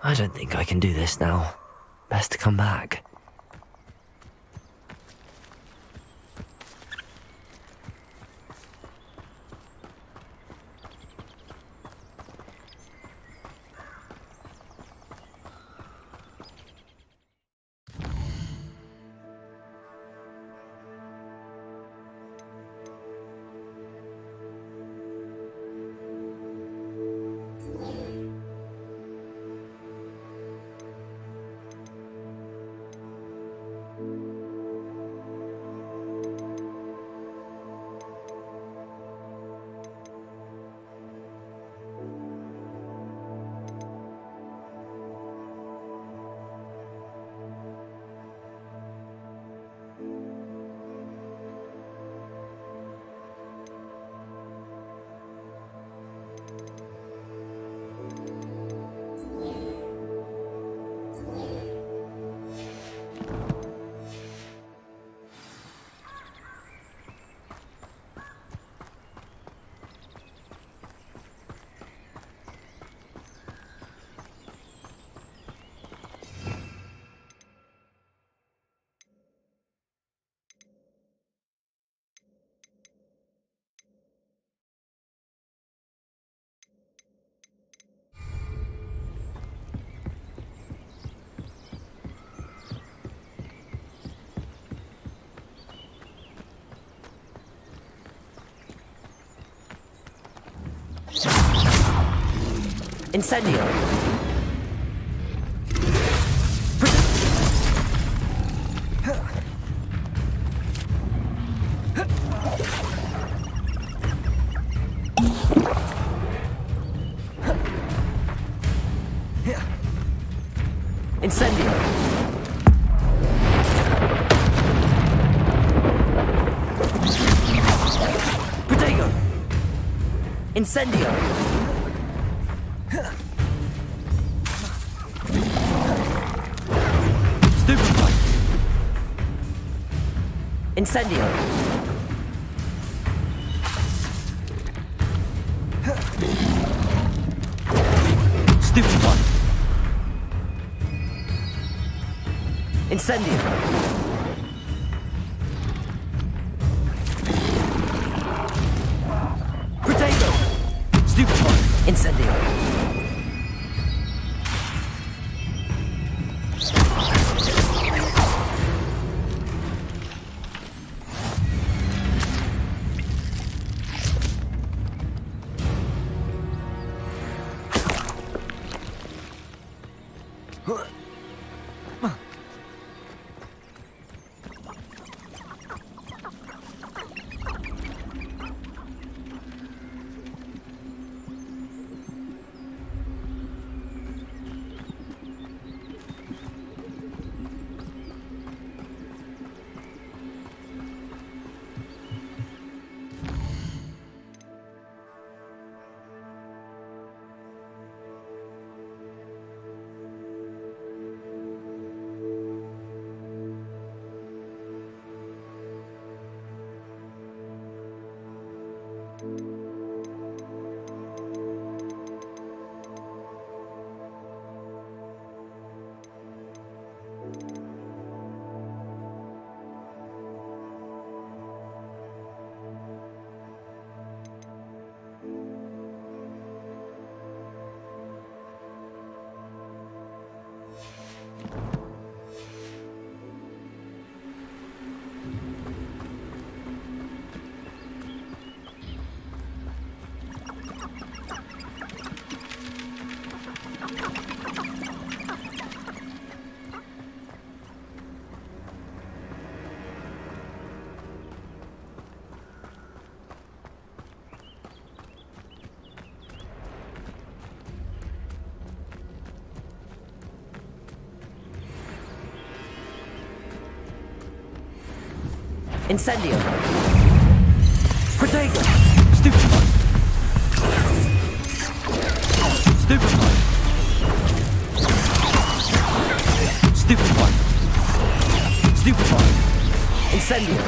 I don't think I can do this now. Best to come back. Incendio! Incendio! Protego! Incendio! Incendio! Stupid one! Incendio! Protego! Stupid one! Incendio! Incendio. Protego. Stupefy. Stupefy. Stupefy. Stupefy. Incendio.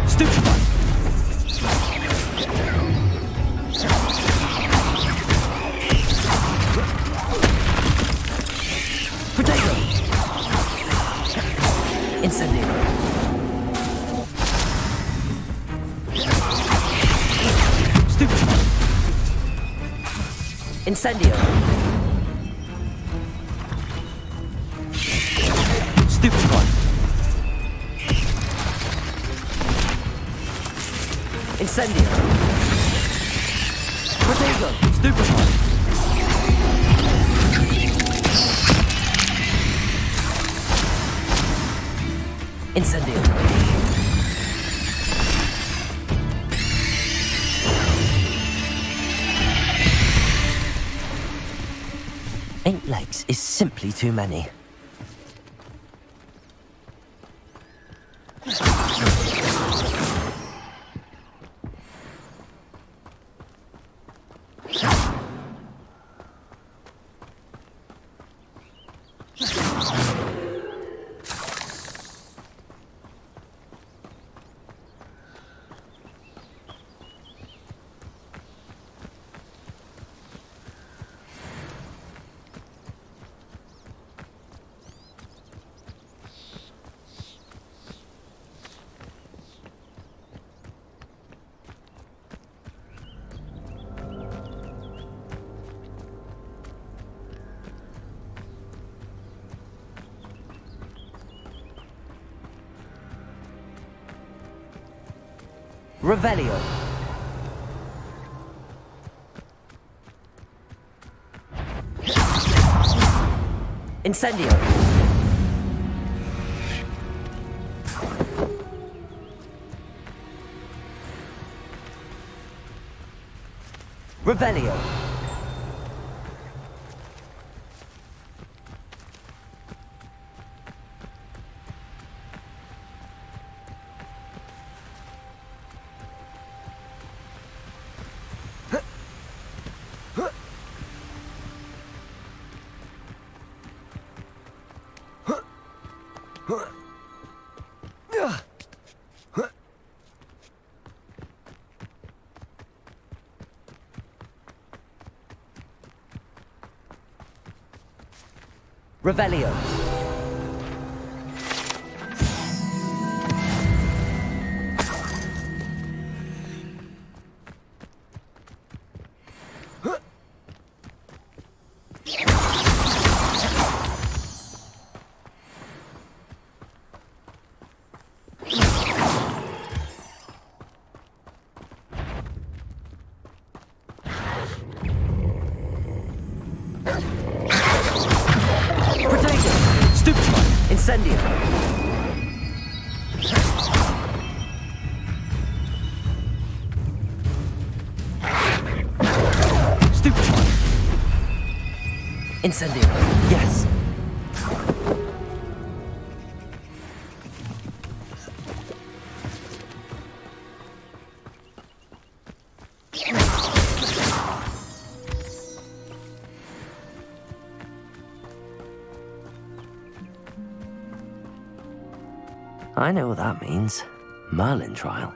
Stupefy. Protego. Incendio. Stupefy. Incendio. Stupefy. Incendio. Protego. Stupefy. Incendio. Eight legs is simply too many. Revelio. Incendio. Revelio. Revelio. Incendio. Stupefy. Incendio. Yes. I know what that means. Merlin trial.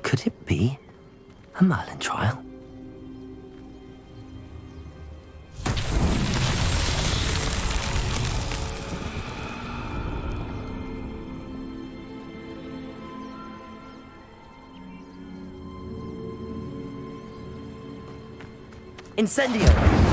Could it be a Merlin trial? Incendio!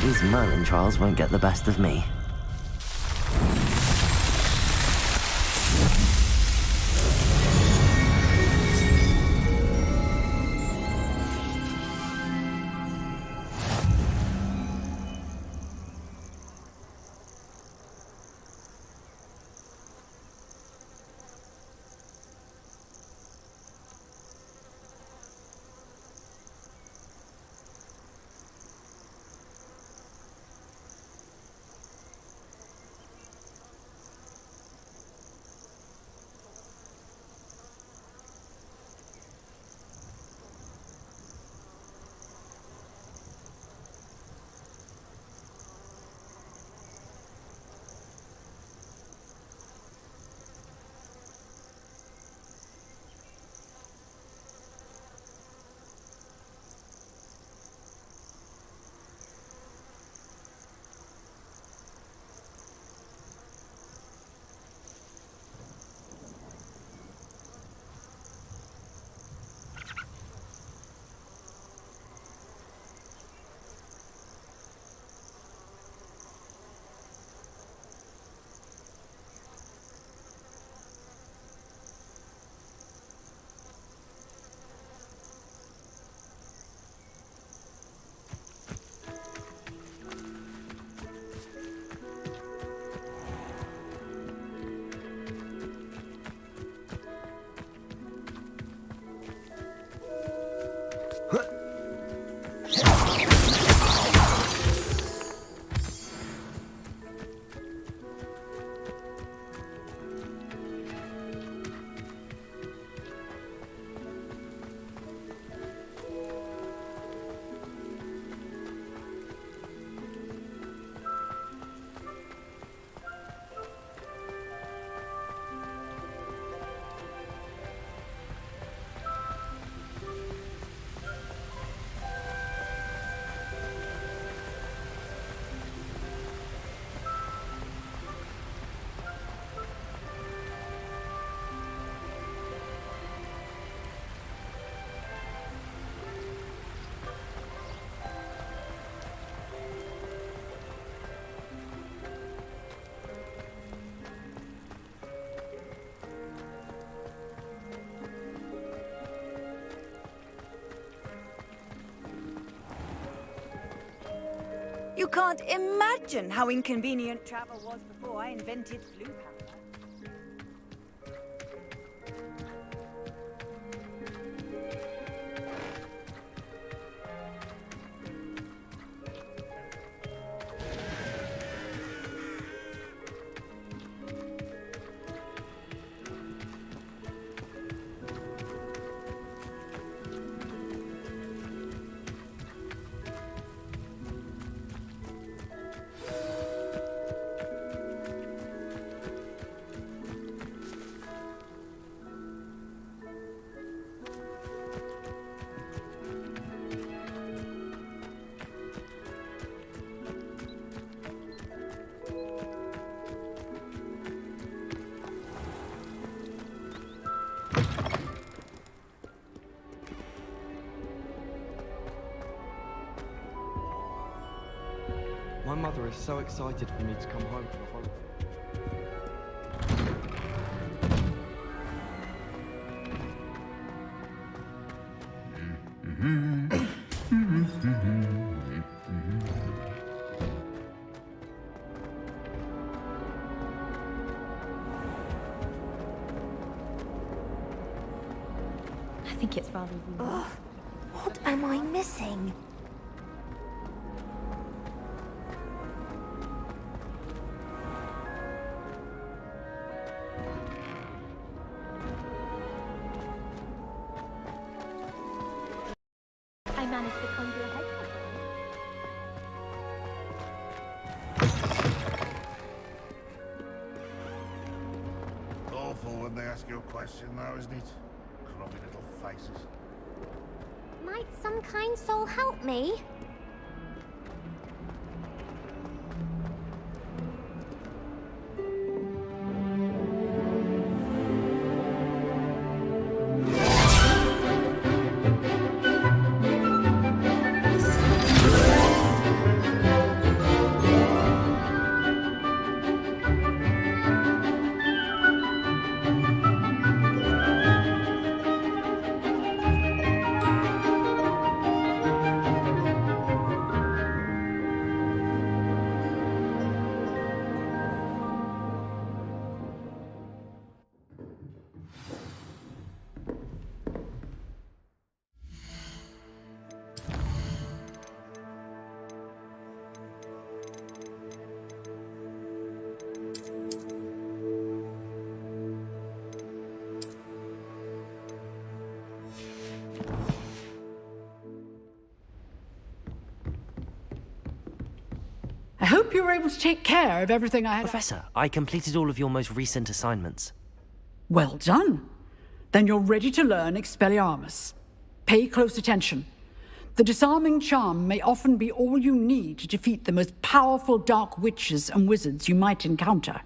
These Merlin trials won't get the best of me. You can't imagine how inconvenient travel was before I invented flu powder. My mother is so excited for me to come home for the holiday. I think it's rather weird. Ugh, what am I missing? I managed to conjure a head. Awful when they ask you a question now, isn't it? Grubby little faces. Might some kind soul help me? I hope you were able to take care of everything I had. Professor, I completed all of your most recent assignments. Well done. Then you're ready to learn Expelliarmus. Pay close attention. The disarming charm may often be all you need to defeat the most powerful dark witches and wizards you might encounter.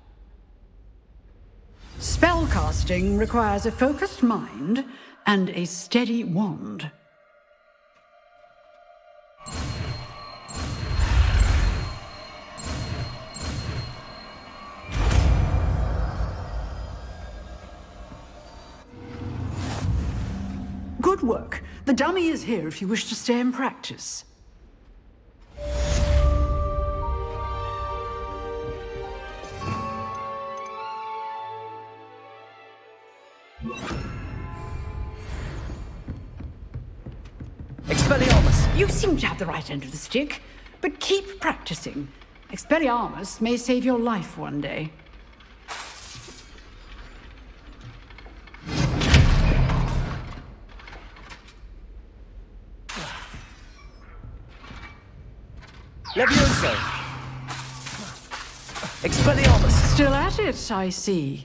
Spellcasting requires a focused mind and a steady wand. Good work. The dummy is here if you wish to stay and practice. Expelliarmus! You seem to have the right end of the stick, but keep practicing. Expelliarmus may save your life one day. Levioso! Expelliarmus! Still at it, I see.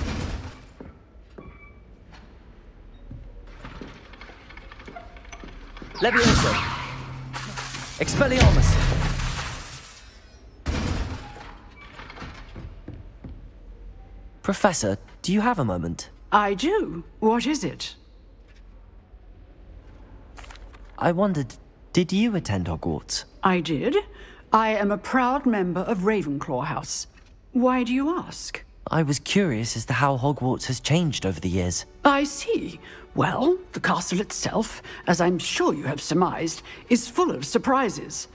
Levioso! Expelliarmus! Professor, do you have a moment? I do. What is it? I wondered, did you attend Hogwarts? I did. I am a proud member of Ravenclaw House. Why do you ask? I was curious as to how Hogwarts has changed over the years. I see. Well, the castle itself, as I'm sure you have surmised, is full of surprises.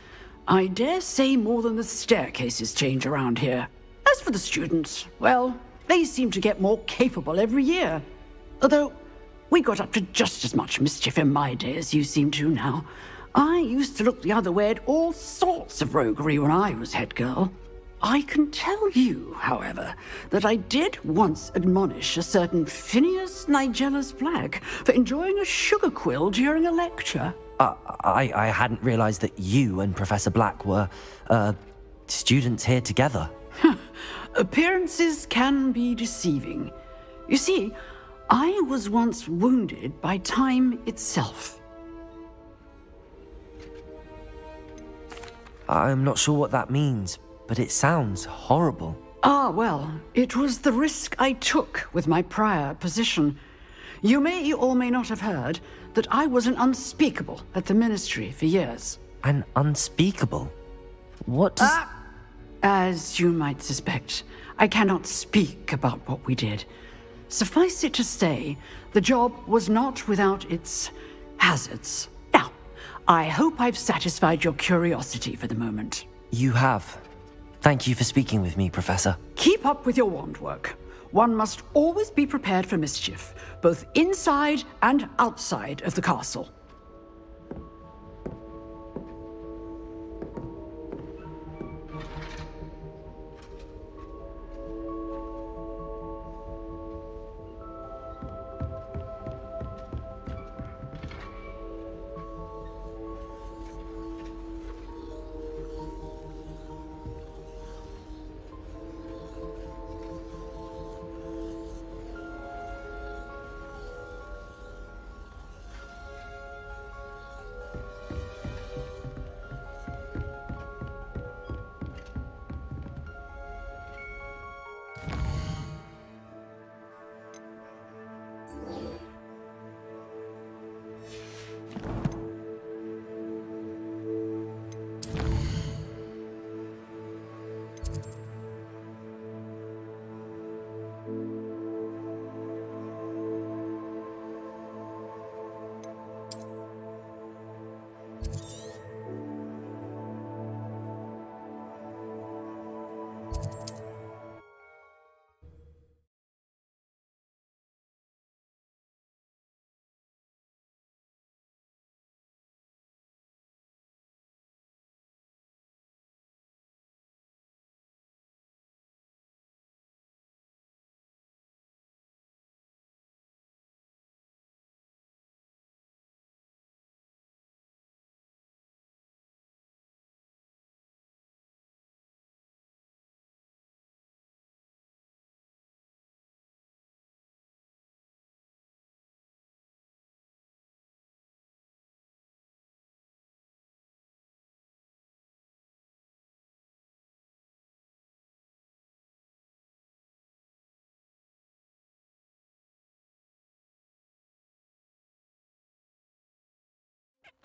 I dare say more than the staircases change around here. As for the students, well, they seem to get more capable every year. Although, we got up to just as much mischief in my day as you seem to now. I used to look the other way at all sorts of roguery when I was head girl. I can tell you, however, that I did once admonish a certain Phineas Nigellus Black for enjoying a sugar quill during a lecture. I hadn't realized that you and Professor Black were, students here together. Appearances can be deceiving. You see, I was once wounded by time itself. I'm not sure what that means, but it sounds horrible. Ah, well, it was the risk I took with my prior position. You may or may not have heard that I was an unspeakable at the Ministry for years. An unspeakable? What does... As you might suspect, I cannot speak about what we did. Suffice it to say, the job was not without its hazards. Now, I hope I've satisfied your curiosity for the moment. You have. Thank you for speaking with me, Professor. Keep up with your wand work. One must always be prepared for mischief, both inside and outside of the castle.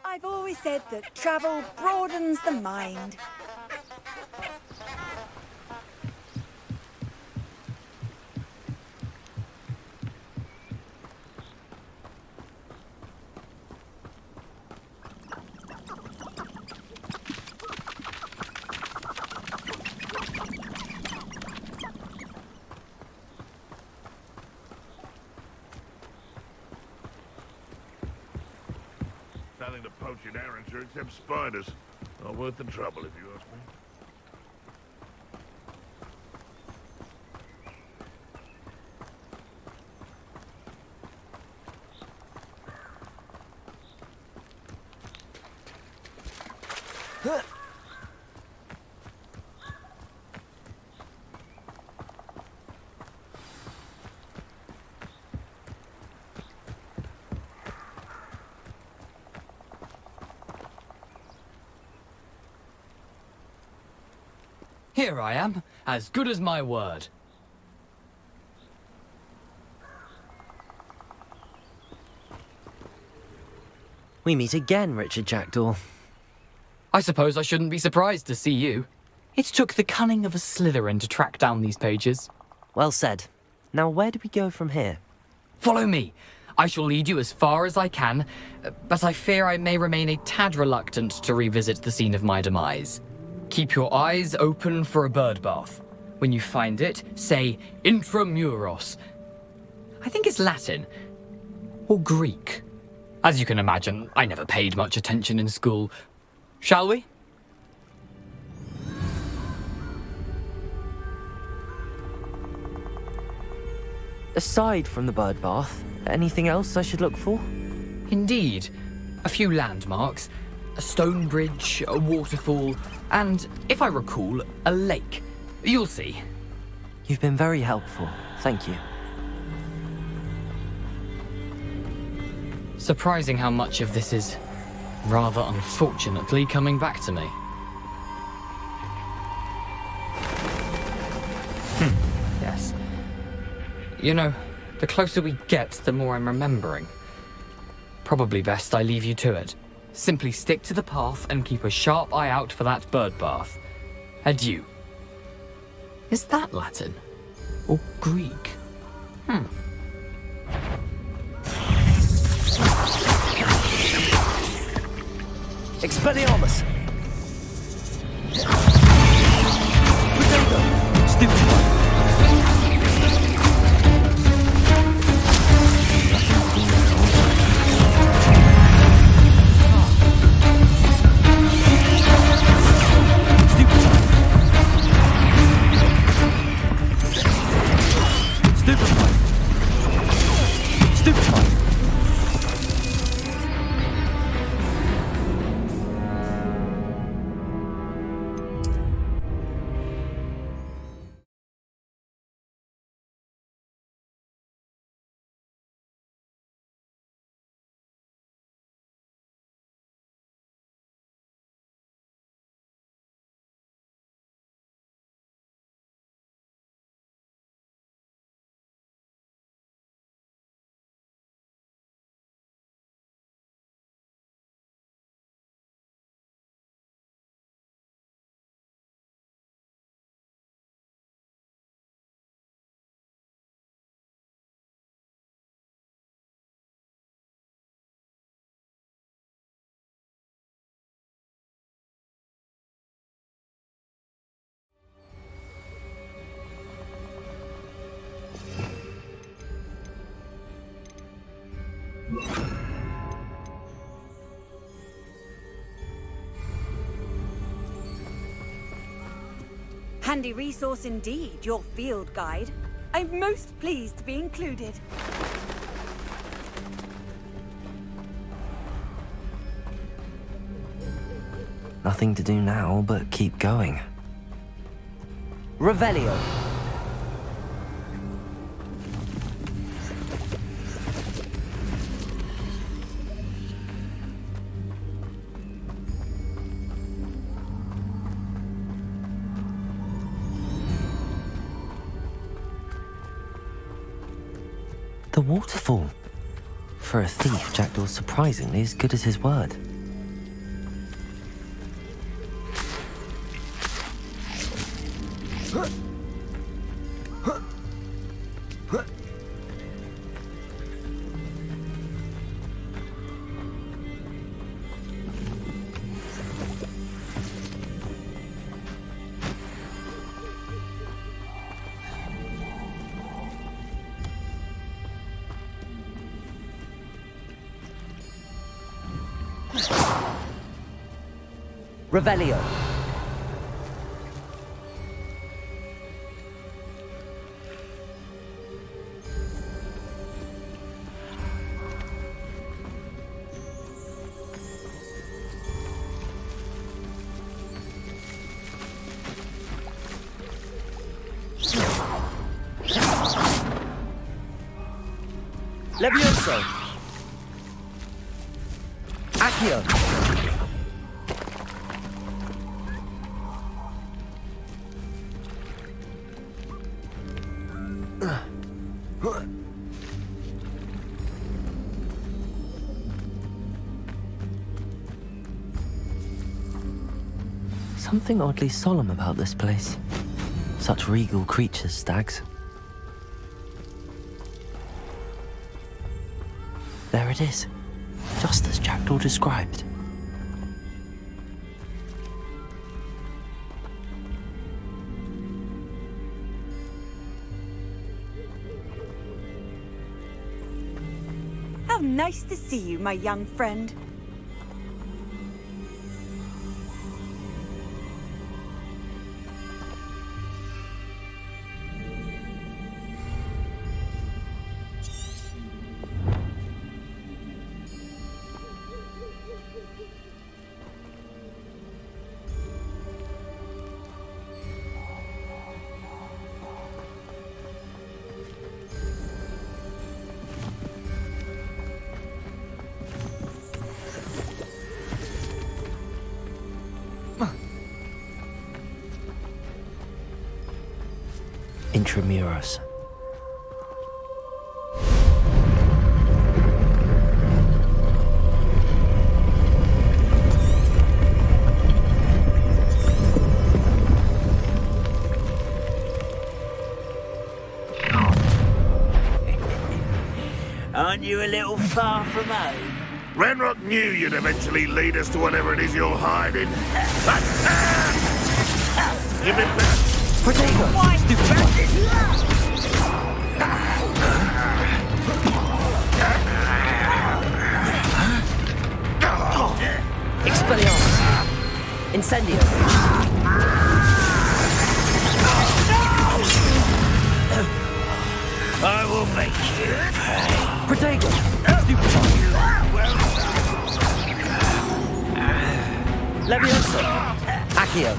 I've always said that travel broadens the mind. Nothing to poach in Arranger except spiders. Not worth the trouble, if you ask me. Here I am, as good as my word. We meet again, Richard Jackdaw. I suppose I shouldn't be surprised to see you. It took the cunning of a Slytherin to track down these pages. Well said. Now where do we go from here? Follow me. I shall lead you as far as I can, but I fear I may remain a tad reluctant to revisit the scene of my demise. Keep your eyes open for a bird bath. When you find it, say intramuros. I think it's Latin. Or Greek. As you can imagine, I never paid much attention in school. Shall we? Aside from the bird bath, anything else I should look for? Indeed. A few landmarks, a stone bridge, a waterfall, and, if I recall, a lake. You'll see. You've been very helpful. Thank you. Surprising how much of this is, rather unfortunately, coming back to me. Yes. You know, the closer we get, the more I'm remembering. Probably best I leave you to it. Simply stick to the path and keep a sharp eye out for that bird bath. Adieu. Is that Latin? Or Greek? Expelliarmus! Potato! Stupid! Handy resource indeed, your field guide. I'm most pleased to be included. Nothing to do now but keep going. Revelio! The waterfall. For a thief, Jackdaw's surprisingly as good as his word. Revelio. Levioso. Accio. Something oddly solemn about this place. Such regal creatures, stags. There it is. Just as Jackdaw described. How nice to see you, my young friend. Intramuros. Aren't you a little far from home? Ranrock knew you'd eventually lead us to whatever it is you're hiding. Give it back. Protego! Expelliarmus! Incendio! I will make you pay. Protego! Levioso! Accio!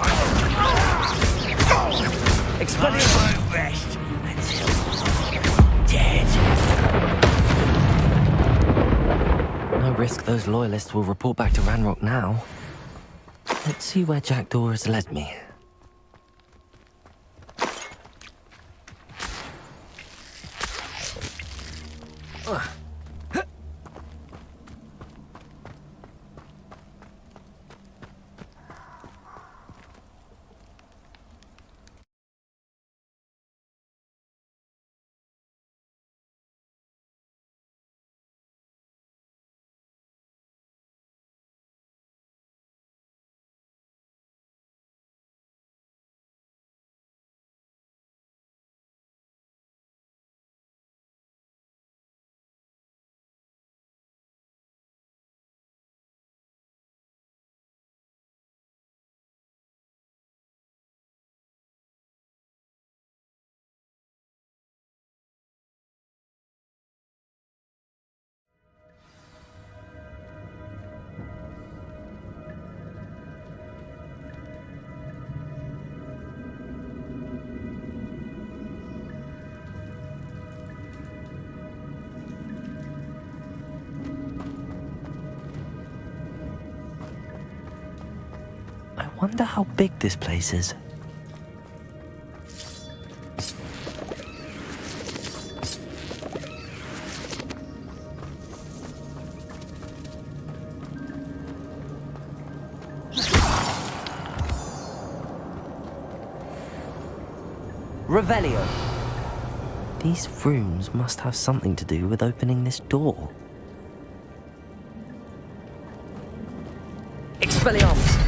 Expelliarmus! I won't rest until dead. No risk those loyalists will report back to Ranrock now. Let's see where Jackdaw has led me. I wonder how big this place is. Revelio. These rooms must have something to do with opening this door. Expelliarmus!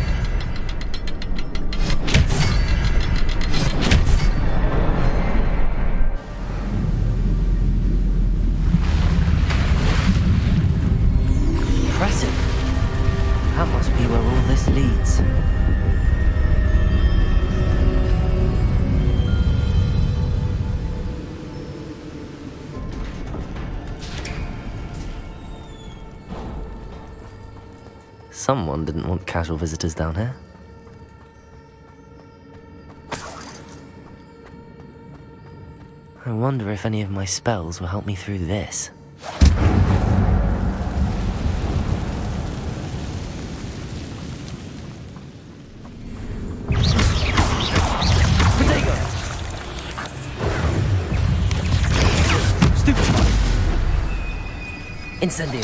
Impressive. That must be where all this leads. Someone didn't want casual visitors down here. I wonder if any of my spells will help me through this. Incendio.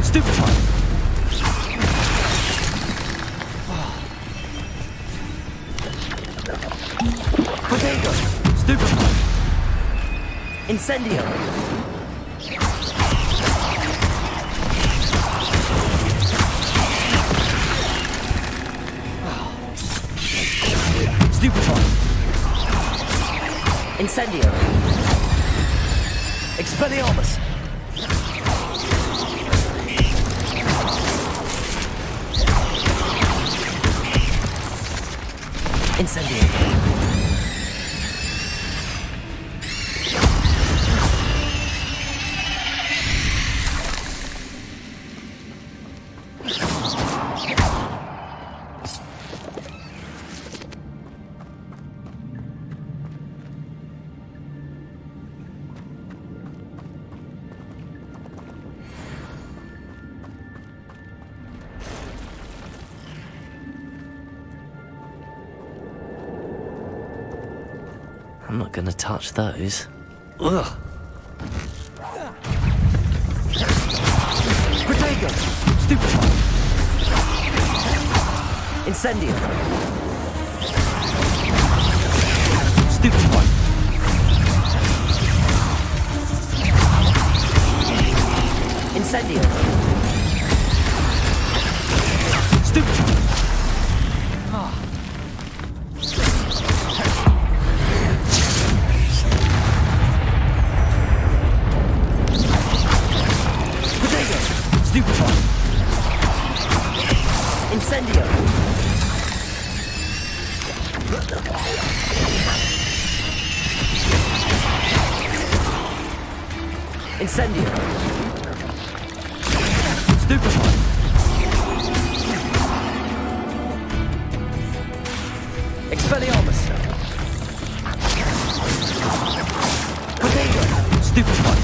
Stupefy. Potato. Stupefy! Incendio! Stupefy! Incendio! Expelliarmus! Incendio! I'm not gonna touch those. Ugh! Protego! Stupefy! Incendio! Stupefy! Incendio! Stupefy! Stupefy! Incendio! Incendio! Stupefy! Expelliarmus! Protego! Stupefy!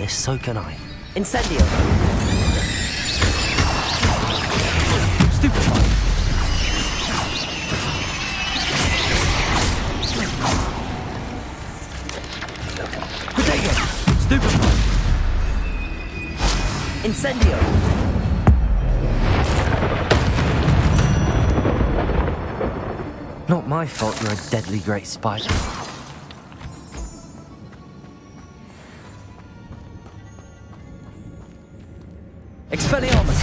So can I. Incendio! Stupefy! Protego! Stupefy! Incendio! Not my fault you're a deadly great spider. Expelliarmus!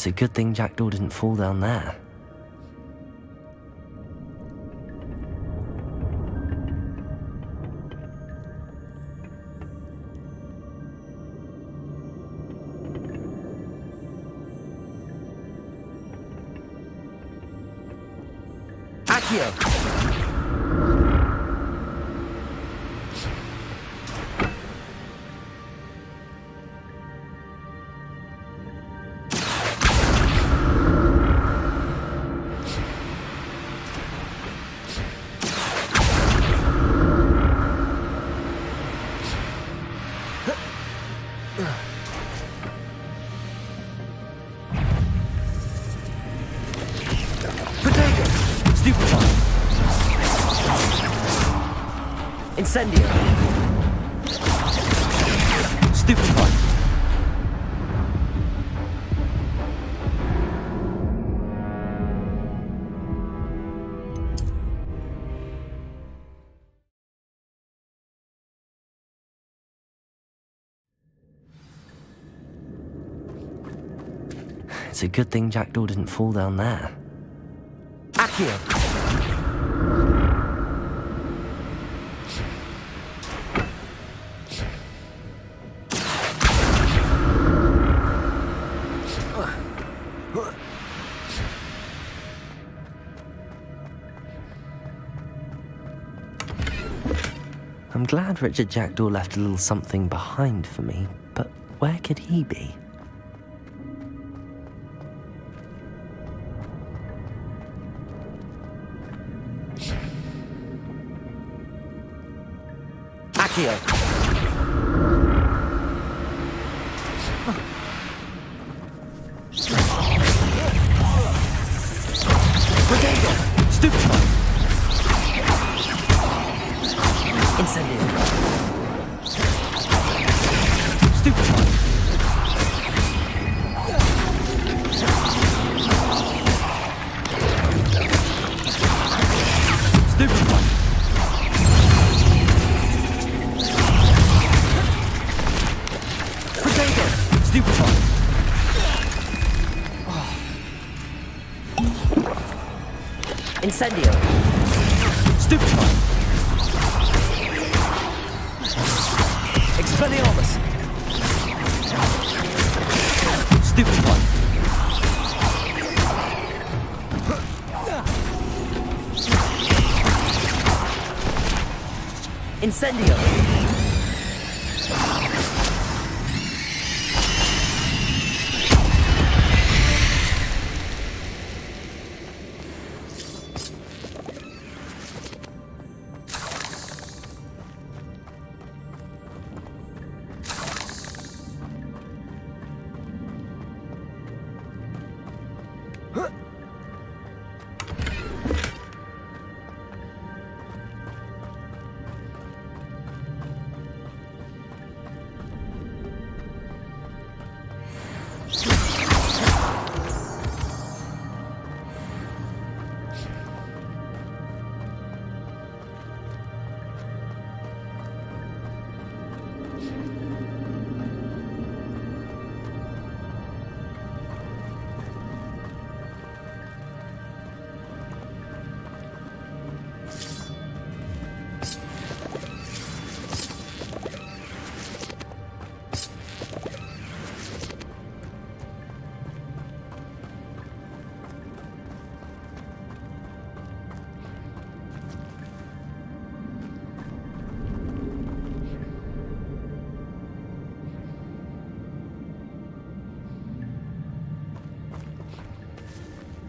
It's a good thing Jackdaw didn't fall down there. Accio! Incendio! Stupefy! It's a good thing Jackdaw didn't fall down there. Accio! I'm glad Richard Jackdaw left a little something behind for me, but where could he be? Accio! Rodego! Stupefy! Incendio! Stupefy! Stupefy! Rodego! Stupefy! Incendio! Stupefy! Expelliarmus! Stupefy! Incendio!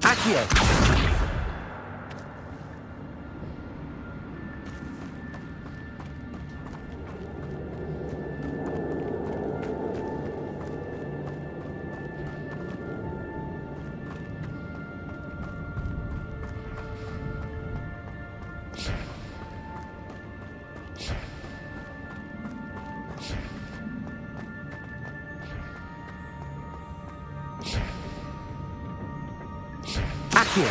Accio! Accio!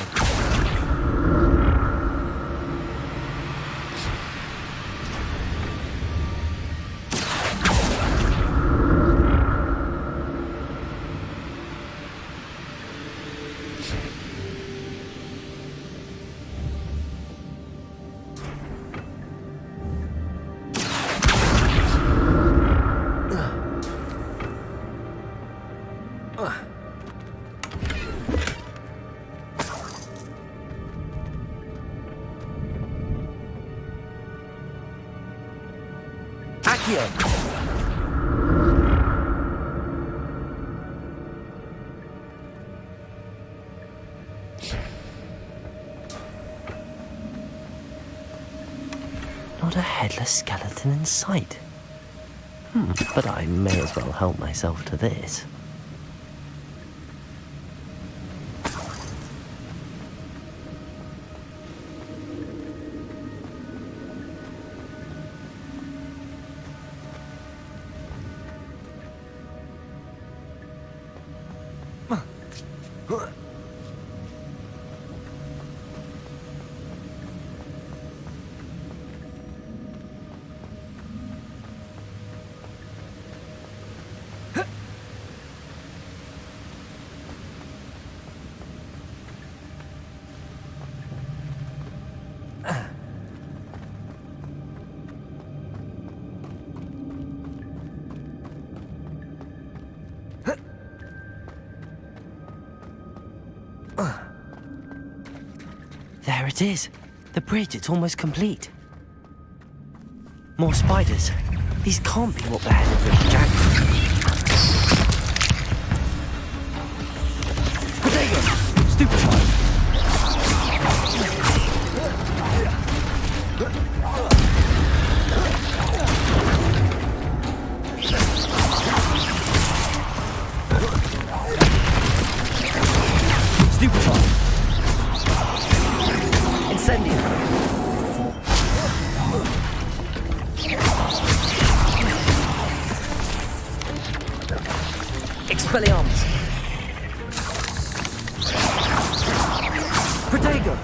Accio! Not a headless skeleton in sight. But I may as well help myself to this. There it is. The bridge, it's almost complete. More spiders. These can't be what beheaded Ricky Jack. Potato! Stupefy! Stupefy! Incendio! Expelliarmus! Protego!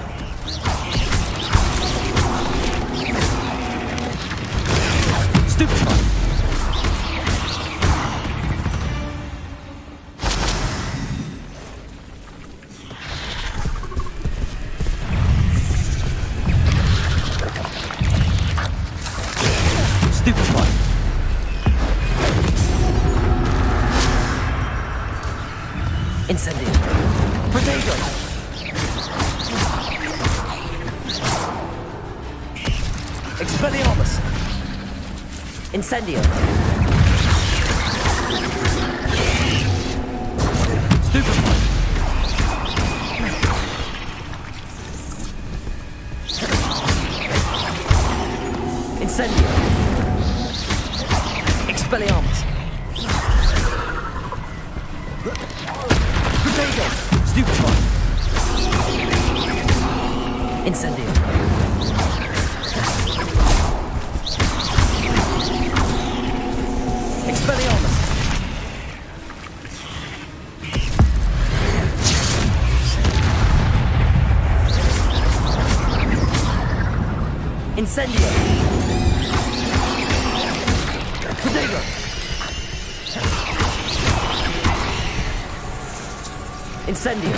Stupefy! Incendio! Protego! Expelliarmus! Incendio! Stupefy! Incendio! Expelliarmus! Protego! Stupefy! Incendio! Expelliarmus! Incendio! Protego! Incendio!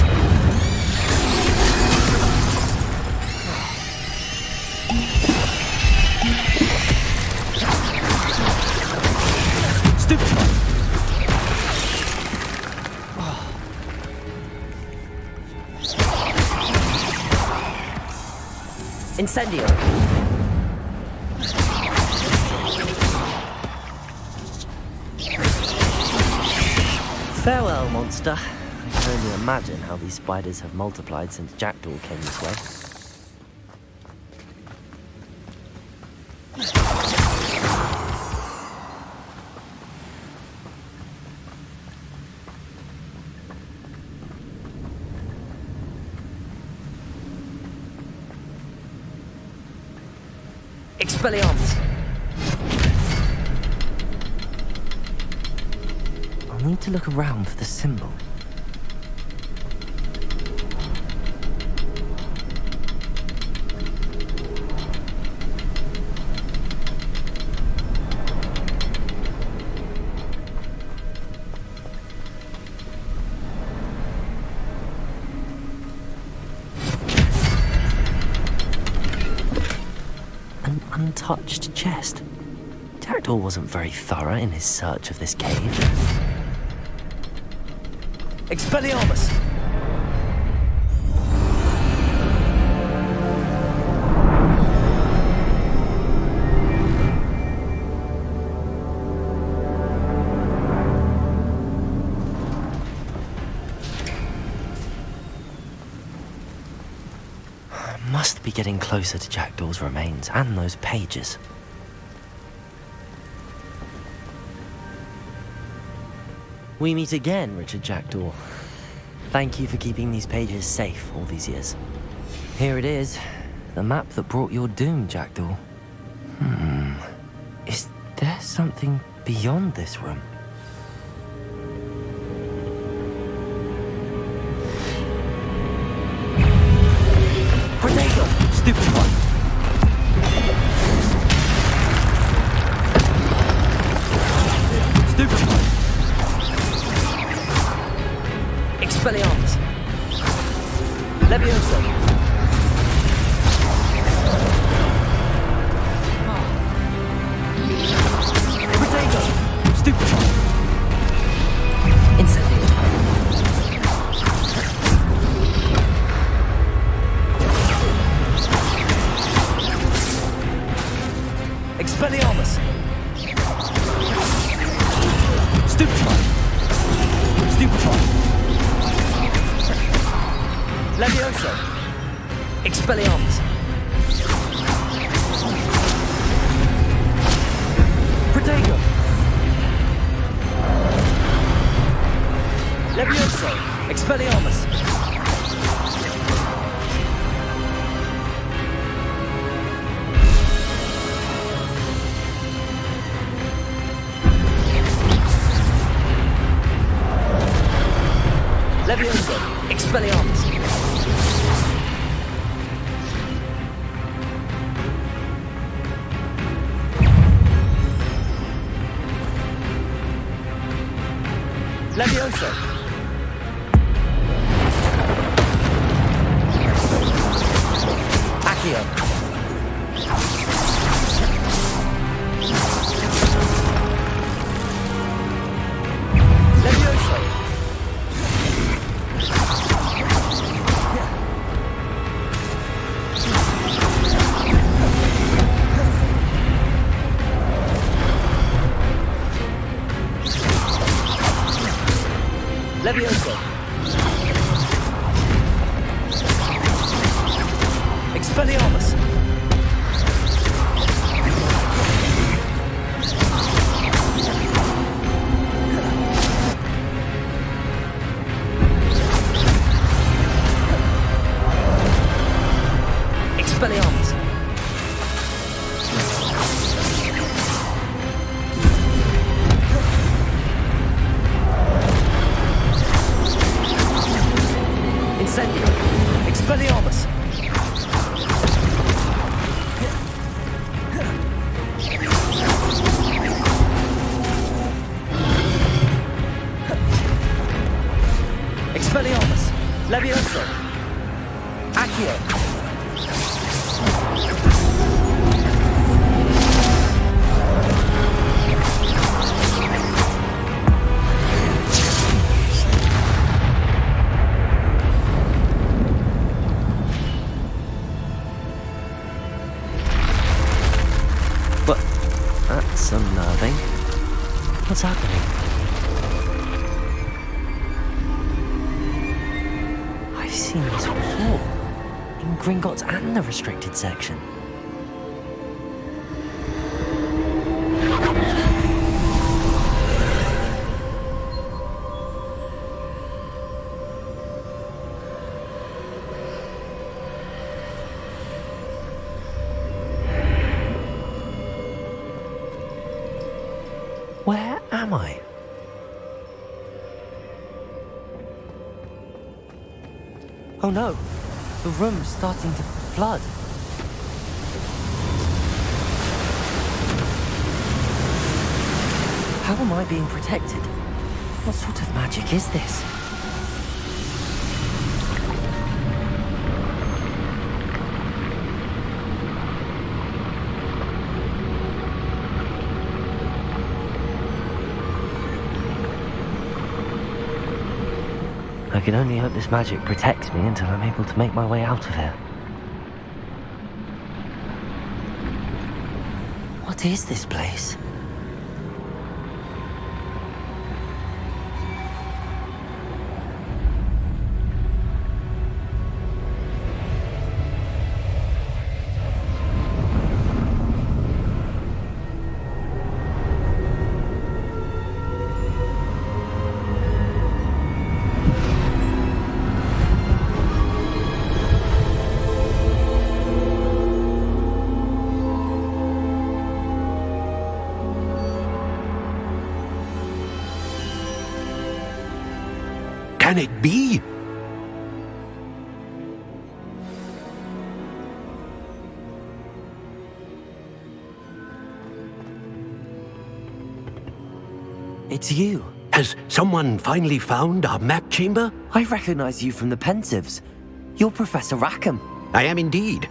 Stupefy! Incendio! Farewell, monster. I can only imagine how these spiders have multiplied since Jackdaw came this way. Expelliarmus! I'll need to look around for the symbol. An untouched chest. Jackdaw wasn't very thorough in his search of this cave. Expelliarmus! Must be getting closer to Jackdaw's remains and those pages. We meet again, Richard Jackdaw. Thank you for keeping these pages safe all these years. Here it is, the map that brought your doom, Jackdaw. Is there something beyond this room? Potato! Stupid one! Stupid one! Expelliarmus! Levioso! Potato! Stupid one! Incendio! Expelliarmus! Stupefy! Stupefy! Levioso! Expelliarmus! Protego! Levioso! Expelliarmus! Levioso! Expelliarmus! Levioso! Accio! Levioso! Levioso! Expelliarmus! Expelliarmus! Incendio! Expelliarmus! Expelliarmus! Levioso! Accio! But that's unnerving. What's happening? I've seen this before. In Gringotts and the restricted section. Where am I? Oh no, the room's starting to flood. How am I being protected? What sort of magic is this? I can only hope this magic protects me until I'm able to make my way out of here. What is this place? Can it be? It's you. Has someone finally found our map chamber? I recognize you from the Pensieves. You're Professor Rackham. I am indeed.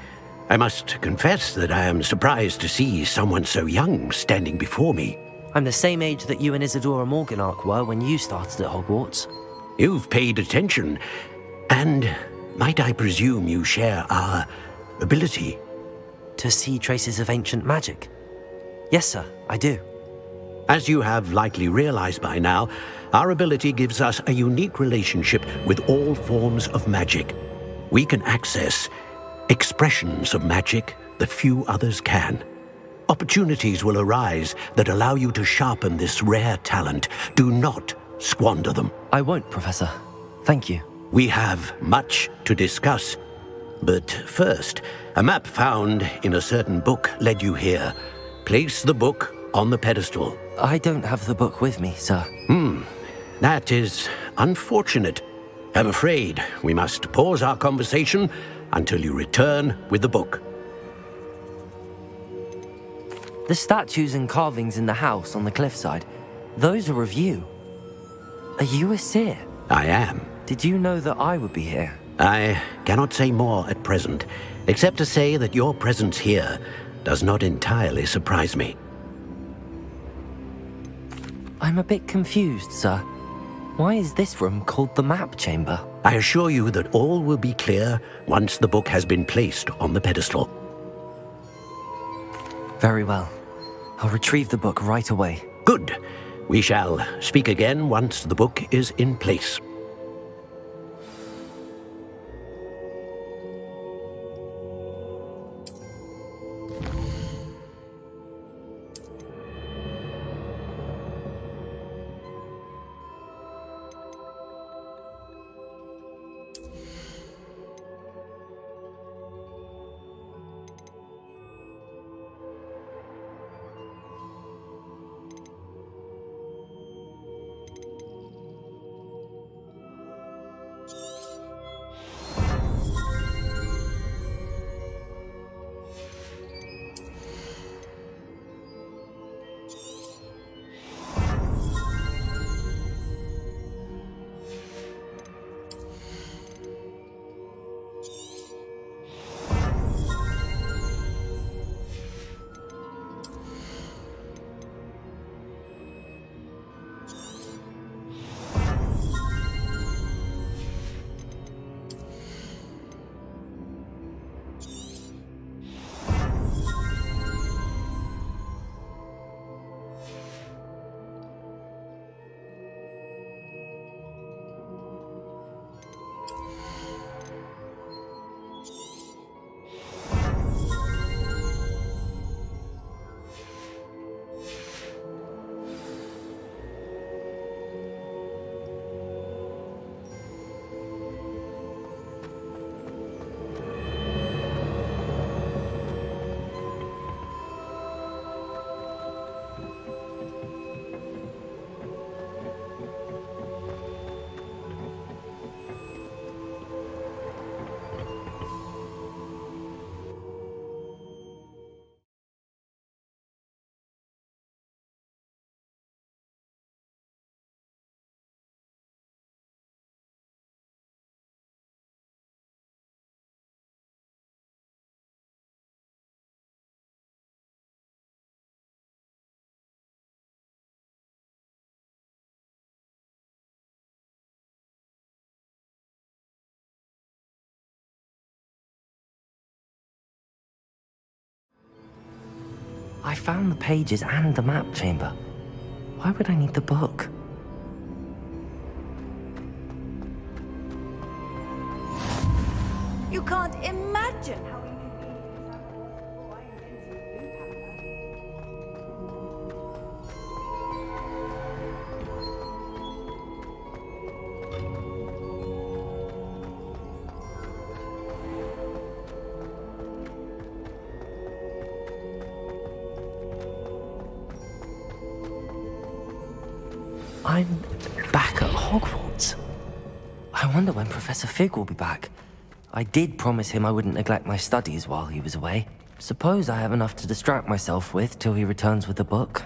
I must confess that I am surprised to see someone so young standing before me. I'm the same age that you and Isadora Morganach were when you started at Hogwarts. You've paid attention, and might I presume you share our ability? To see traces of ancient magic? Yes, sir, I do. As you have likely realized by now, our ability gives us a unique relationship with all forms of magic. We can access expressions of magic that few others can. Opportunities will arise that allow you to sharpen this rare talent. Do not squander them. I won't, Professor. Thank you. We have much to discuss. But first, a map found in a certain book led you here. Place the book on the pedestal. I don't have the book with me, sir. That is unfortunate. I'm afraid we must pause our conversation until you return with the book. The statues and carvings in the house on the cliffside, those are of you. Are you Acer? I am. Did you know that I would be here? I cannot say more at present, except to say that your presence here does not entirely surprise me. I'm a bit confused, sir. Why is this room called the map chamber? I assure you that all will be clear once the book has been placed on the pedestal. Very well. I'll retrieve the book right away. Good. We shall speak again once the book is in place. I found the pages and the map chamber. Why would I need the book? You can't imagine how inconvenient this before I invented Mousepad. I'm back at Hogwarts. I wonder when Professor Fig will be back. I did promise him I wouldn't neglect my studies while he was away. Suppose I have enough to distract myself with till he returns with the book.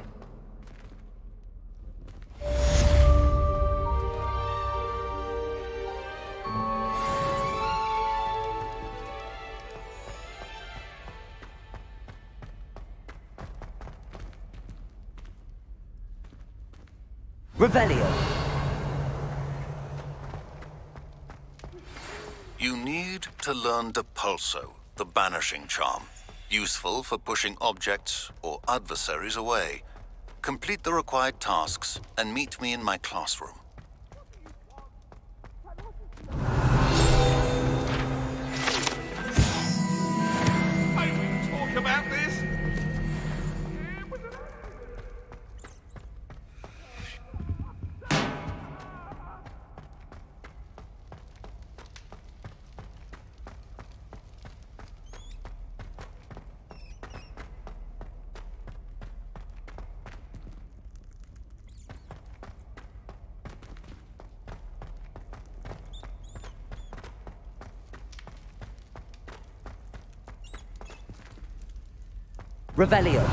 Revelio. You need to learn the Pulso, the banishing charm. Useful for pushing objects or adversaries away. Complete the required tasks and meet me in my classroom. Hey, we can talk about this. Revelio.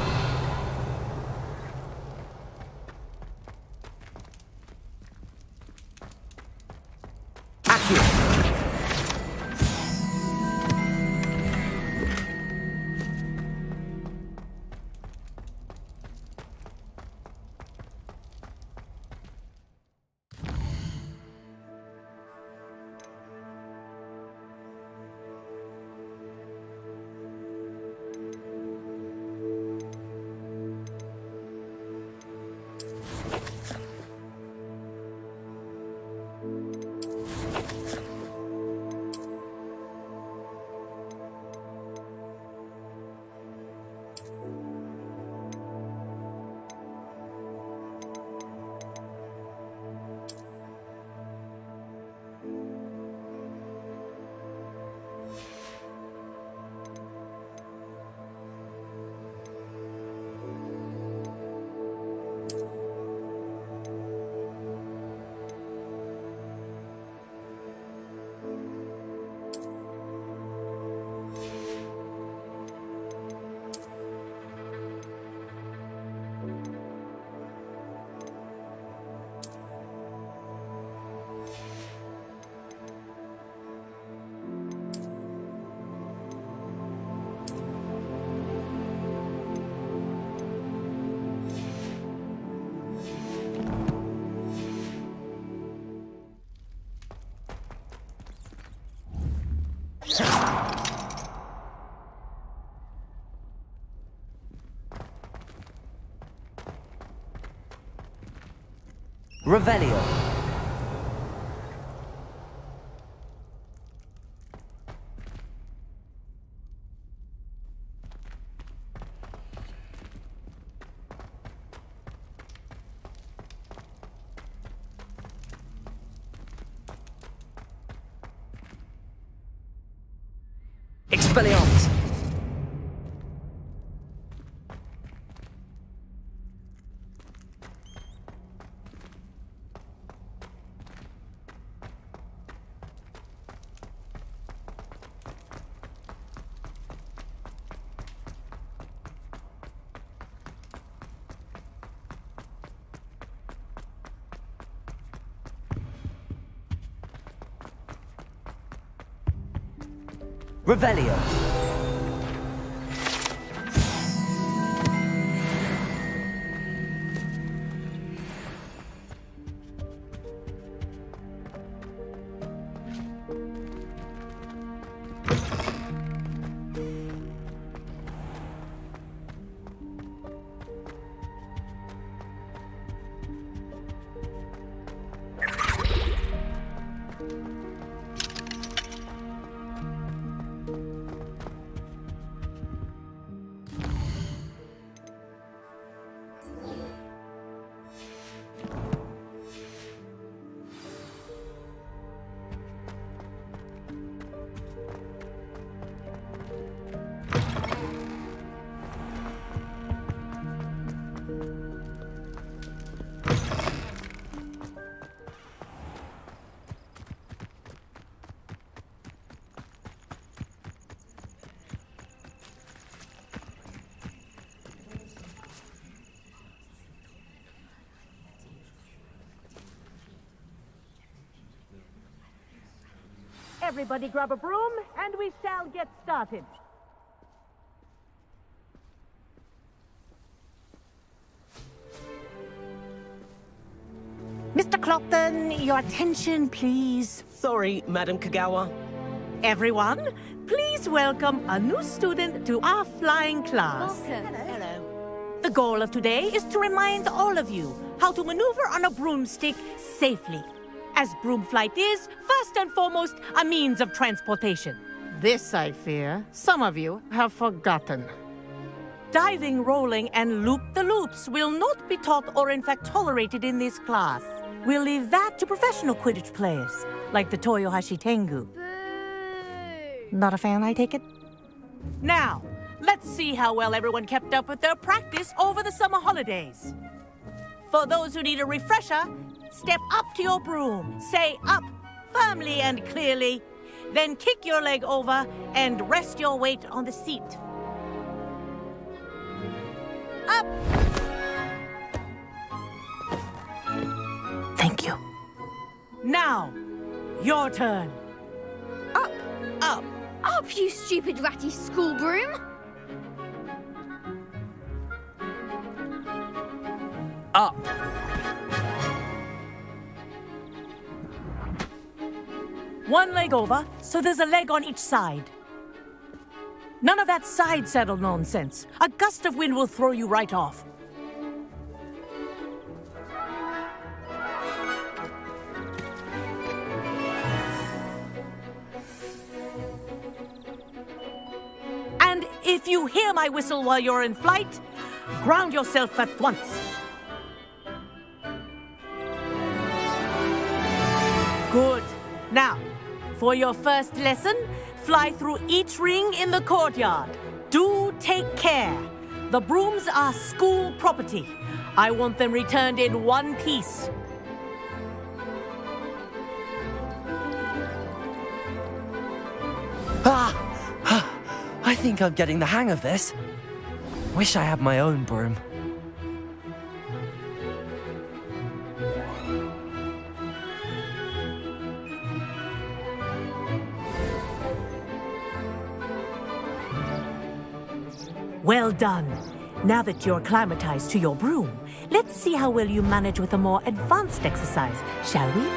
Accio. Revelio. Expelliarmus. Revelio. Everybody grab a broom, and we shall get started. Mr. Clockton, your attention, please. Sorry, Madam Kagawa. Everyone, please welcome a new student to our flying class. Welcome. Hello. The goal of today is to remind all of you how to maneuver on a broomstick safely, as broom flight is, first and foremost, a means of transportation. This, I fear, some of you have forgotten. Diving, rolling, and loop-the-loops will not be taught or in fact tolerated in this class. We'll leave that to professional Quidditch players, like the Toyohashi Tengu. Boo! Not a fan, I take it? Now, let's see how well everyone kept up with their practice over the summer holidays. For those who need a refresher, step up to your broom, say up firmly and clearly, then kick your leg over and rest your weight on the seat. Up! Thank you. Now, your turn. Up! Up! Up, you stupid ratty school broom! Up. One leg over, so there's a leg on each side. None of that side saddle nonsense. A gust of wind will throw you right off. And if you hear my whistle while you're in flight, ground yourself at once. Good. Now, for your first lesson, fly through each ring in the courtyard. Do take care. The brooms are school property. I want them returned in one piece. I think I'm getting the hang of this. Wish I had my own broom. Well done. Now that you're acclimatized to your broom, let's see how well you manage with a more advanced exercise, shall we?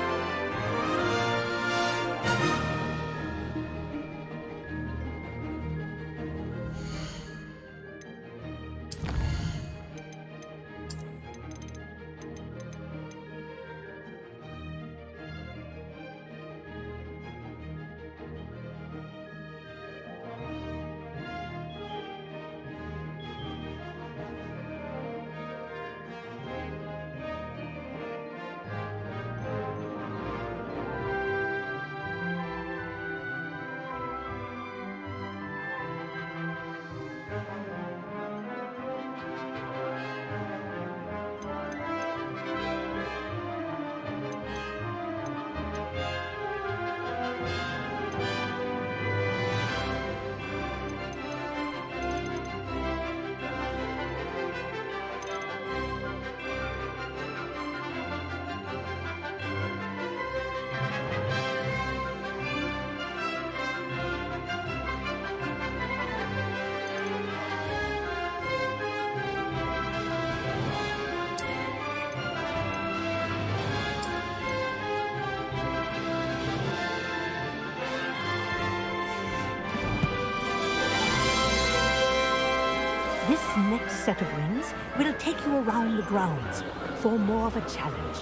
This next set of rings will take you around the grounds for more of a challenge.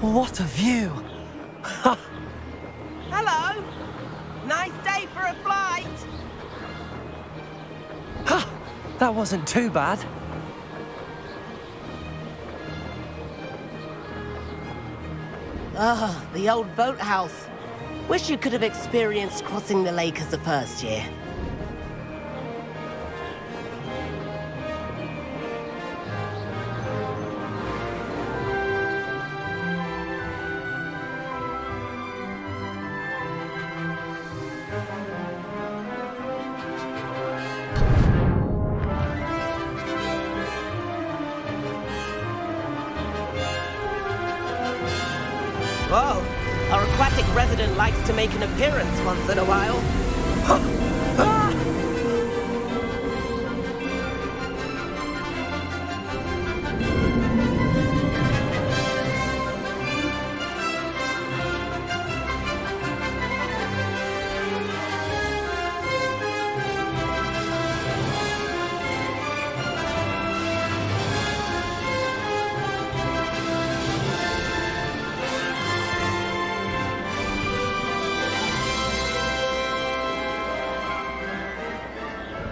What a view! Hello. Nice day for a flight. That wasn't too bad. Ah, the old boathouse. Wish you could have experienced crossing the lake as a first year. Whoa, our aquatic resident likes to make an appearance once in a while.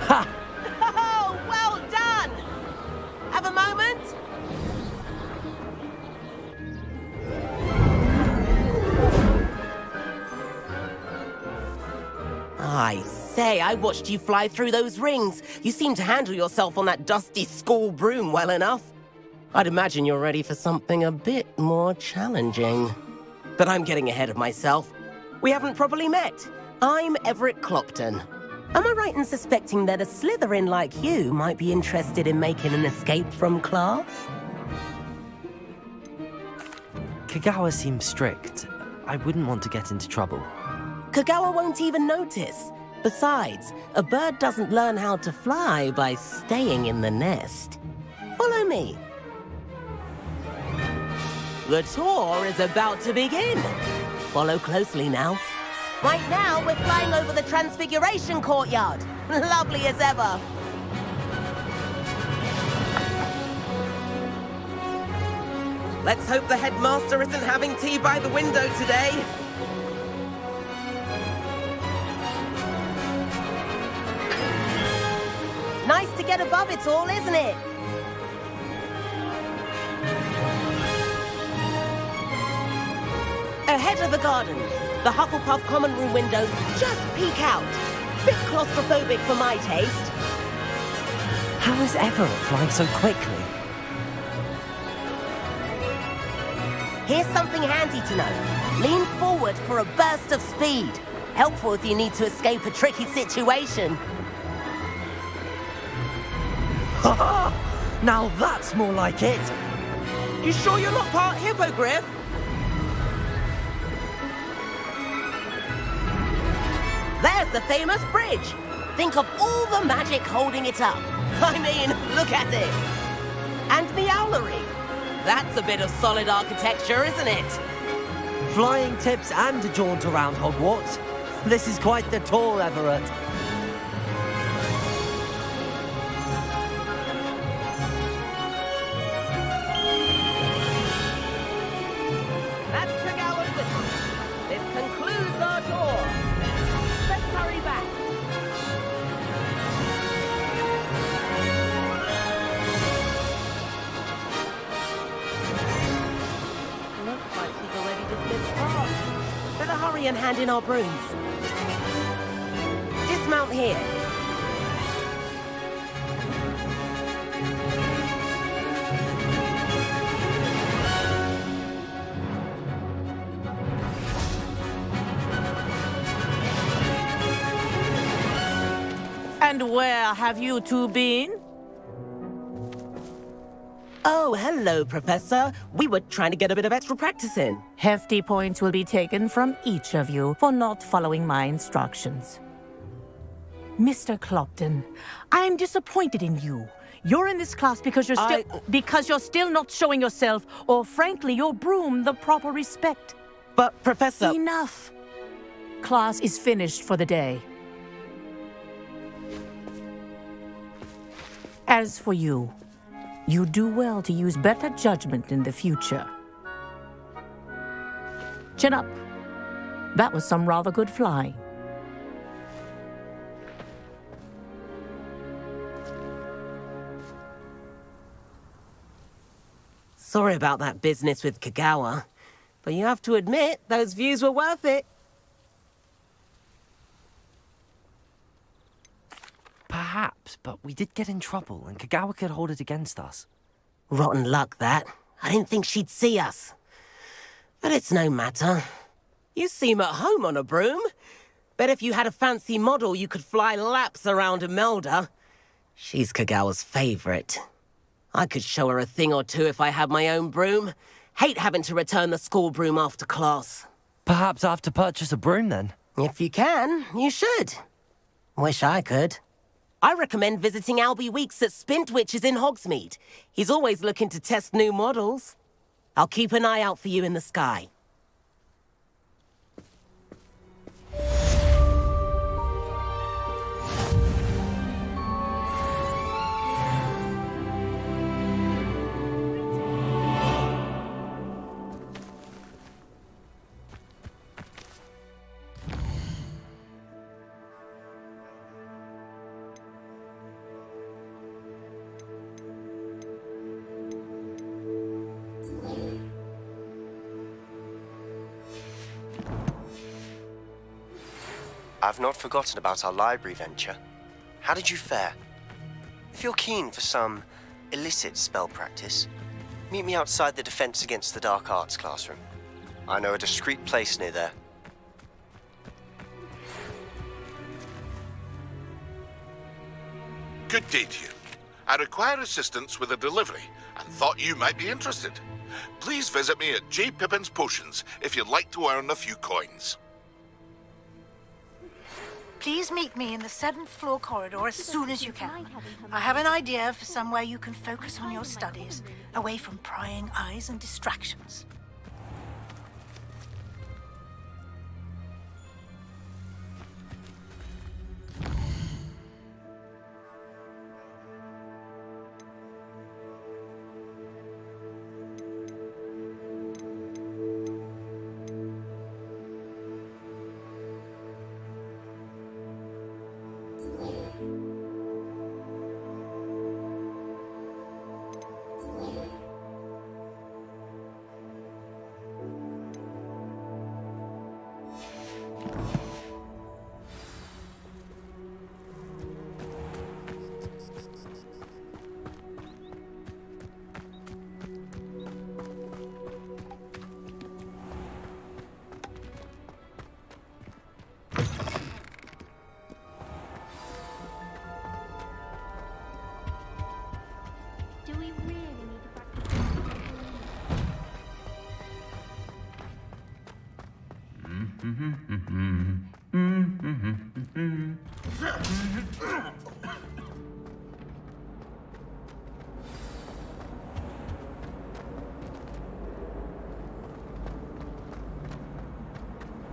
Oh, well done! Have a moment? I say, I watched you fly through those rings. You seem to handle yourself on that dusty school broom well enough. I'd imagine you're ready for something a bit more challenging. But I'm getting ahead of myself. We haven't properly met. I'm Everett Clopton. Am I right in suspecting that a Slytherin like you might be interested in making an escape from class? Kagawa seems strict. I wouldn't want to get into trouble. Kagawa won't even notice. Besides, a bird doesn't learn how to fly by staying in the nest. Follow me. The tour is about to begin. Follow closely now. Right now, we're flying over the Transfiguration Courtyard. Lovely as ever. Let's hope the headmaster isn't having tea by the window today. Nice to get above it all, isn't it? Ahead of the gardens, the Hufflepuff common room windows just peek out. Bit claustrophobic for my taste. How is Everett flying so quickly? Here's something handy to know. Lean forward for a burst of speed. Helpful if you need to escape a tricky situation. Ha! Now that's more like it! You sure you're not part hippogriff? There's the famous bridge. Think of all the magic holding it up. I mean, look at it. And the owlery. That's a bit of solid architecture, isn't it? Flying tips and a jaunt around Hogwarts. This is quite the tour, Everett. That's Kagawa's whistle. This concludes our tour. Let's hurry back. Looks like she's already just been past. Better hurry and hand in our brooms. Dismount here. And where have you two been? Oh, hello, Professor. We were trying to get a bit of extra practice in. Hefty points will be taken from each of you for not following my instructions. Mr. Clopton, I'm disappointed in you. You're in this class because you're still not showing yourself, or frankly, your broom the proper respect. But, Professor... Enough. Class is finished for the day. As for you, you do well to use better judgment in the future. Chin up. That was some rather good flying. Sorry about that business with Kagawa, but you have to admit, those views were worth it. Perhaps, but we did get in trouble, and Kagawa could hold it against us. Rotten luck, that. I didn't think she'd see us. But it's no matter. You seem at home on a broom. Bet if you had a fancy model, you could fly laps around Imelda. She's Kagawa's favorite. I could show her a thing or two if I had my own broom. Hate having to return the school broom after class. Perhaps I have to purchase a broom then. If you can, you should. Wish I could. I recommend visiting Albie Weeks at Spintwitches in Hogsmeade. He's always looking to test new models. I'll keep an eye out for you in the sky. I've not forgotten about our library venture. How did you fare? If you're keen for some illicit spell practice, meet me outside the Defense Against the Dark Arts classroom. I know a discreet place near there. Good day to you. I require assistance with a delivery and thought you might be interested. Please visit me at J. Pippin's Potions if you'd like to earn a few coins. Please meet me in the 7th floor corridor as soon as you can. I have an idea for somewhere you can focus on your studies, away from prying eyes and distractions.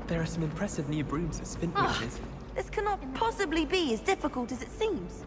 There are some impressive new brooms at Spintwitches. This cannot possibly be as difficult as it seems.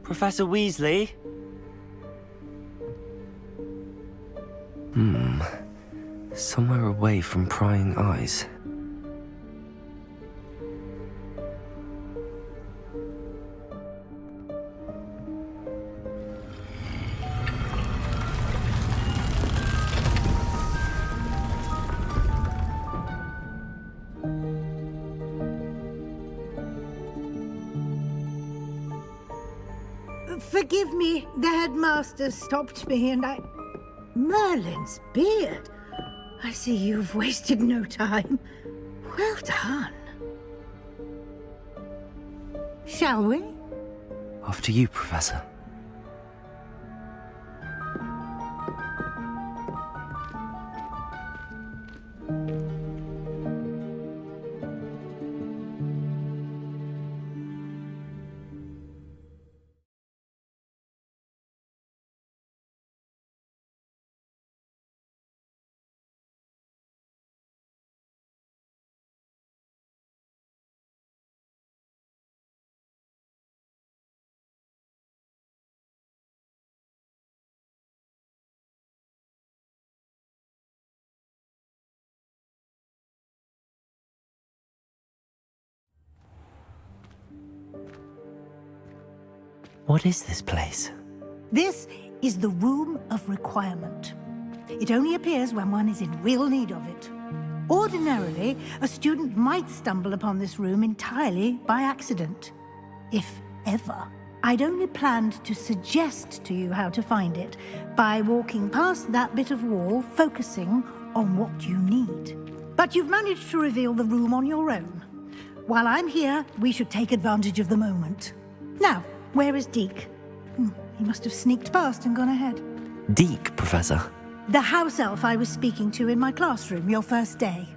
Professor Weasley? Somewhere away from prying eyes. Forgive me, the headmaster stopped me and I... Merlin's beard. I see you've wasted no time. Well done. Shall we? Off to you, Professor. What is this place? This is the Room of Requirement. It only appears when one is in real need of it. Ordinarily, a student might stumble upon this room entirely by accident. If ever. I'd only planned to suggest to you how to find it by walking past that bit of wall, focusing on what you need. But you've managed to reveal the room on your own. While I'm here, we should take advantage of the moment. Now, where is Deke? He must have sneaked past and gone ahead. Deke, Professor. The house elf I was speaking to in my classroom your first day.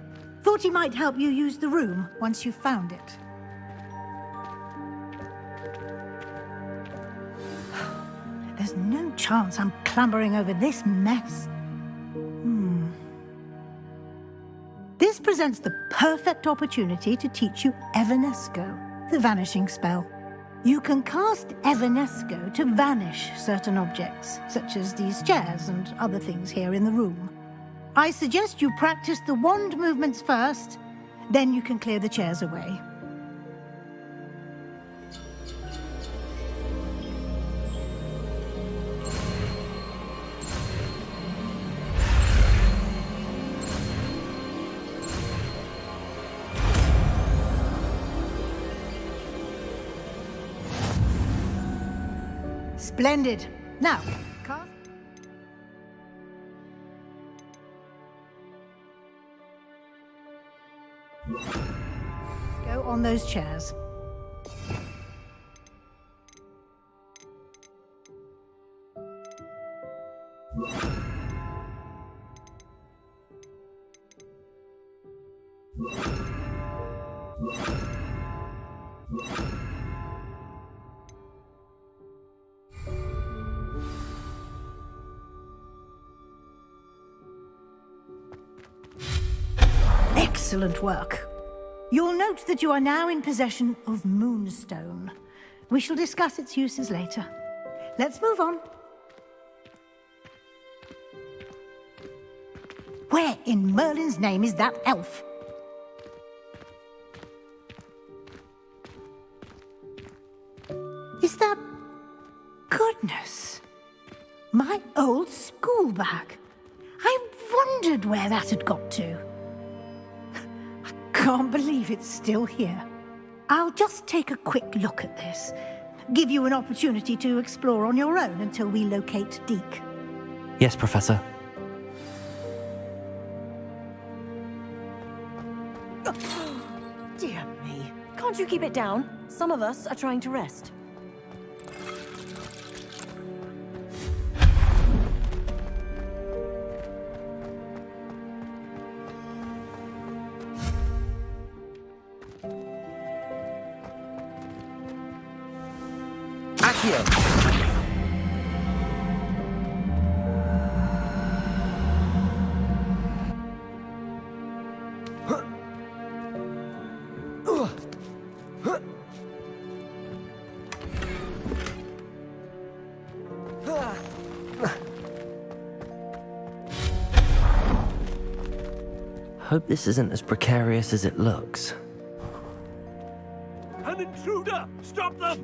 Thought he might help you use the room once you've found it. There's no chance I'm clambering over this mess. This presents the perfect opportunity to teach you Evanesco, the vanishing spell. You can cast Evanesco to vanish certain objects, such as these chairs and other things here in the room. I suggest you practice the wand movements first, then you can clear the chairs away. Splendid. Now, cast. Go on those chairs. Excellent work. You'll note that you are now in possession of Moonstone. We shall discuss its uses later. Let's move on. Where in Merlin's name is that elf? Is that... Goodness. My old school bag. I wondered where that had got to. Can't believe it's still here. I'll just take a quick look at this. Give you an opportunity to explore on your own until we locate Deke. Yes, Professor. Dear me. Can't you keep it down? Some of us are trying to rest. Hope this isn't as precarious as it looks. An intruder! Stop them!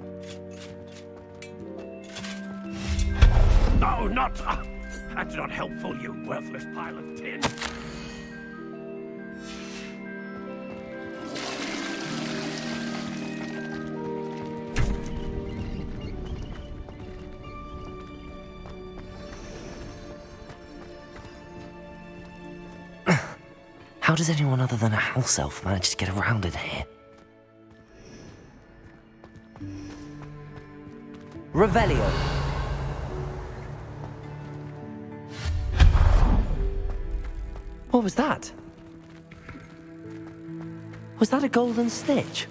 No, not... that's not helpful, you worthless pile of tin. How does anyone other than a house elf manage to get around in here? Revelio. What was that? Was that a golden snitch?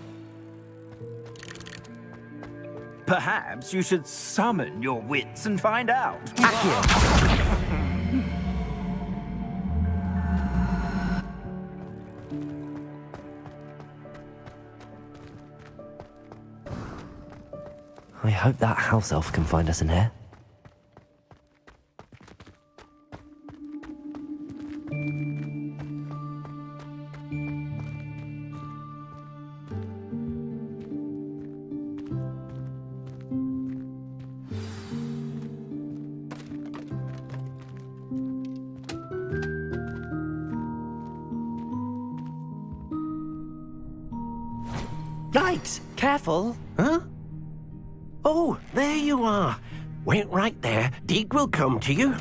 Perhaps you should summon your wits and find out. I hope that house elf can find us in here. Yikes! Careful! Huh? Oh, there you are. Wait right there. Deek will come to you.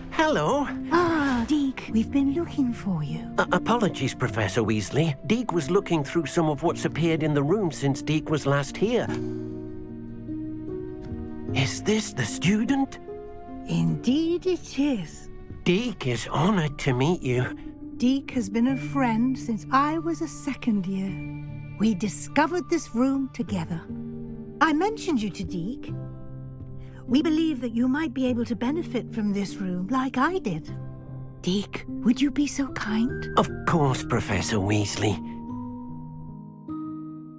Hello. Ah, Deek, we've been looking for you. Apologies, Professor Weasley. Deek was looking through some of what's appeared in the room since Deek was last here. Is this the student? Indeed it is. Deek is honored to meet you. Deek has been a friend since I was a second year. We discovered this room together. I mentioned you to Deek. We believe that you might be able to benefit from this room like I did. Deek, would you be so kind? Of course, Professor Weasley.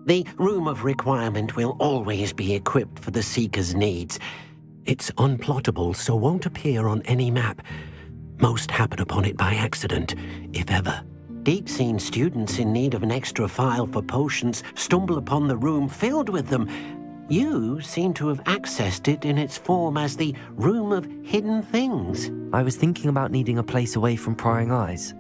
The Room of Requirement will always be equipped for the Seeker's needs. It's unplottable, so won't appear on any map. Most happen upon it by accident, if ever. Deep seen students in need of an extra file for potions stumble upon the room filled with them. You seem to have accessed it in its form as the Room of Hidden Things. I was thinking about needing a place away from prying eyes.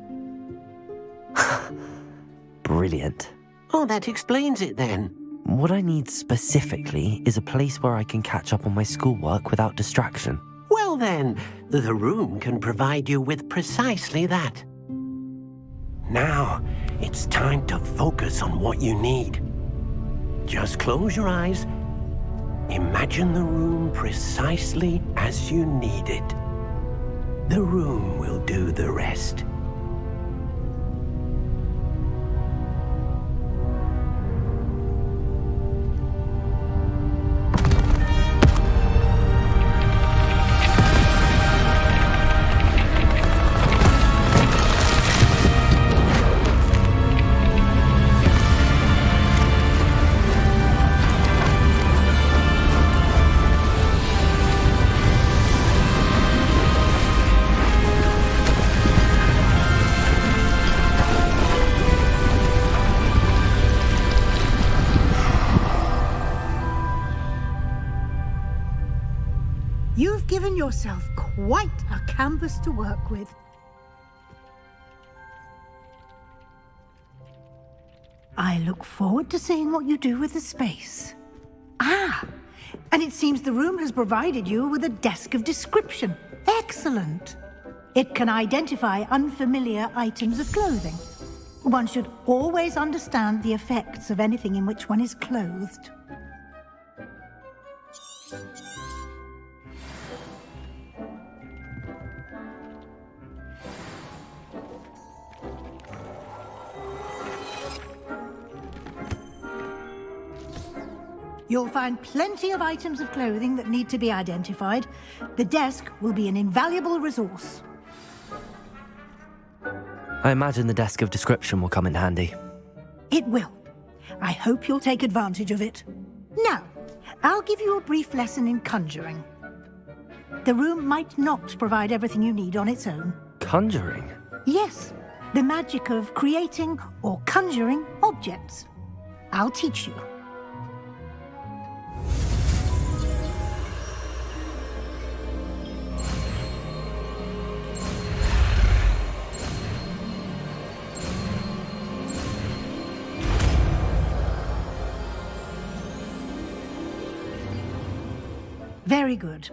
Brilliant. Oh, that explains it then. What I need specifically is a place where I can catch up on my schoolwork without distraction. Well then, the room can provide you with precisely that. Now, it's time to focus on what you need. Just close your eyes. Imagine the room precisely as you need it. The room will do the rest. You've given yourself quite a canvas to work with. I look forward to seeing what you do with the space. Ah, and it seems the room has provided you with a desk of description. Excellent. It can identify unfamiliar items of clothing. One should always understand the effects of anything in which one is clothed. You'll find plenty of items of clothing that need to be identified. The desk will be an invaluable resource. I imagine the desk of description will come in handy. It will. I hope you'll take advantage of it. Now, I'll give you a brief lesson in conjuring. The room might not provide everything you need on its own. Conjuring? Yes, the magic of creating or conjuring objects. I'll teach you. Very good.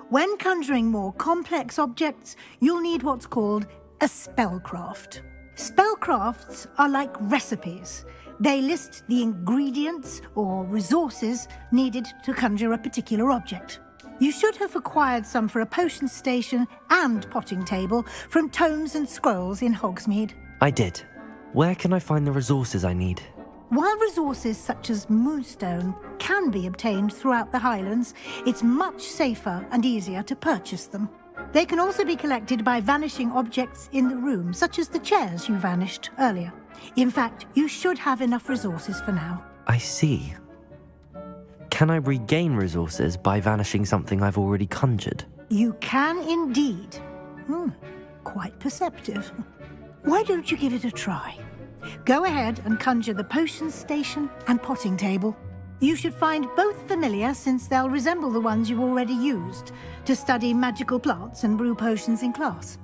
When conjuring more complex objects, you'll need what's called a spellcraft. Spellcrafts are like recipes. They list the ingredients or resources needed to conjure a particular object. You should have acquired some for a potion station and potting table from tomes and scrolls in Hogsmeade. I did. Where can I find the resources I need? While resources such as moonstone can be obtained throughout the Highlands, it's much safer and easier to purchase them. They can also be collected by vanishing objects in the room, such as the chairs you vanished earlier. In fact, you should have enough resources for now. I see. Can I regain resources by vanishing something I've already conjured? You can indeed. Quite perceptive. Why don't you give it a try? Go ahead and conjure the potion station and potting table. You should find both familiar, since they'll resemble the ones you've already used to study magical plants and brew potions in class.